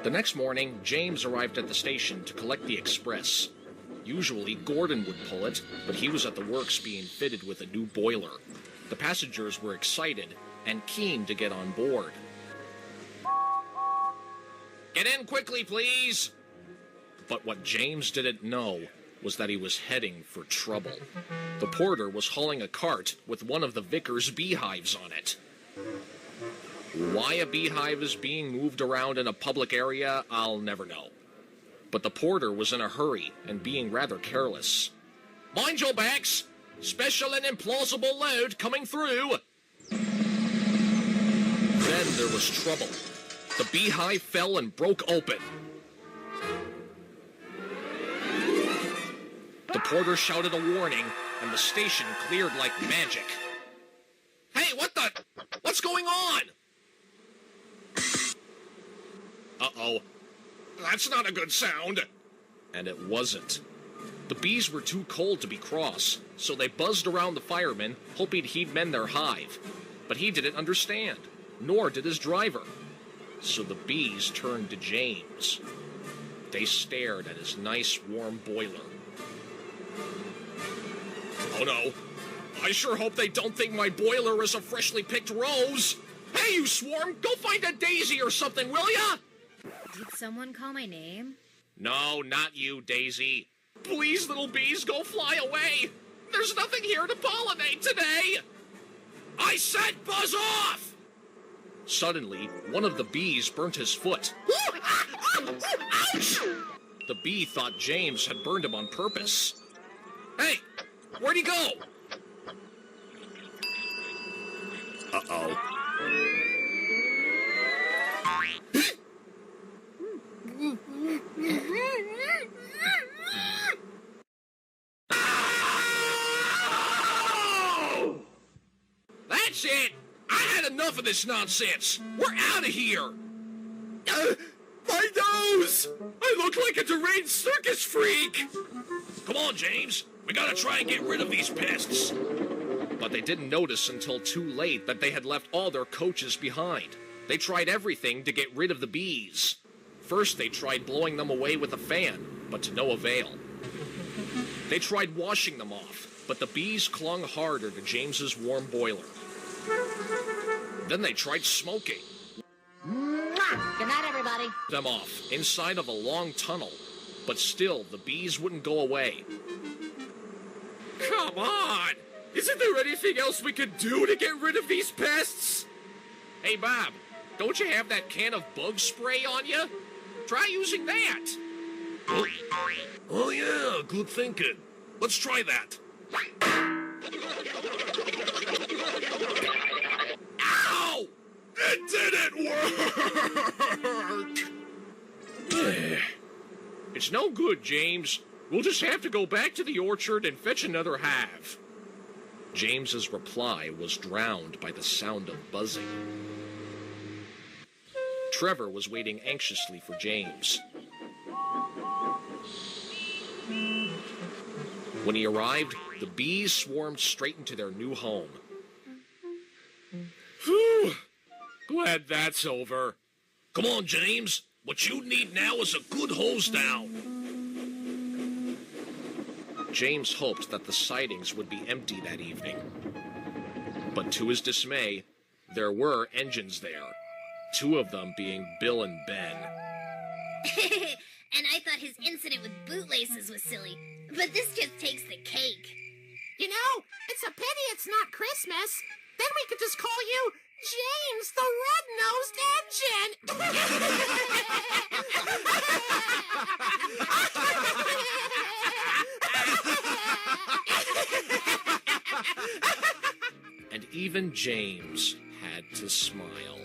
The next morning, James arrived at the station to collect the express. Usually, Gordon would pull it, but he was at the works being fitted with a new boiler. The passengers were excited and keen to get on board. "Get in quickly, please!" But what James didn't know was that he was heading for trouble. The porter was hauling a cart with one of the vicar's beehives on it. Why a beehive is being moved around in a public area, I'll never know. But the porter was in a hurry and being rather careless. "Mind your backs! Special and implausible load coming through!" Then there was trouble. The beehive fell and broke open. The porter shouted a warning, and the station cleared like magic. "Hey, what's going on?" Uh-oh. That's not a good sound. And it wasn't. The bees were too cold to be cross, so they buzzed around the fireman, hoping he'd mend their hive. But he didn't understand, nor did his driver. So the bees turned to James. They stared at his nice, warm boiler. "Oh no, I sure hope they don't think my boiler is a freshly picked rose. Hey, you swarm, go find a daisy or something, will ya?" Did someone call my name? "No, not you, Daisy. Please, little bees, go fly away. There's nothing here to pollinate today. I said buzz off!" Suddenly, one of the bees burnt his foot. Ouch! The bee thought James had burned him on purpose. "Hey, where'd he go?" Uh-oh. That's it! I had enough of this nonsense! We're out of here! My nose! I look like a deranged circus freak! Come on, James. We gotta try and get rid of these pests. But they didn't notice until too late that they had left all their coaches behind. They tried everything to get rid of the bees. First, they tried blowing them away with a fan, but to no avail. They tried washing them off, but the bees clung harder to James's warm boiler. Then they tried smoking. Good night, everybody. Them off inside of a long tunnel, but still the bees wouldn't go away. Come on! Isn't there anything else we could do to get rid of these pests? Hey, Bob, don't you have that can of bug spray on you? Try using that. Oh yeah, good thinking. Let's try that. Ow! It didn't work! It's no good, James. We'll just have to go back to the orchard and fetch another hive. James's reply was drowned by the sound of buzzing. Trevor was waiting anxiously for James. When he arrived, the bees swarmed straight into their new home. Whew! Glad that's over. Come on, James. What you need now is a good hose down. James hoped that the sidings would be empty that evening. But to his dismay, there were engines there. Two of them being Bill and Ben. And I thought his incident with bootlaces was silly, but this just takes the cake. You know, it's a pity it's not Christmas. Then we could just call you James the Red-Nosed Engine. And even James had to smile.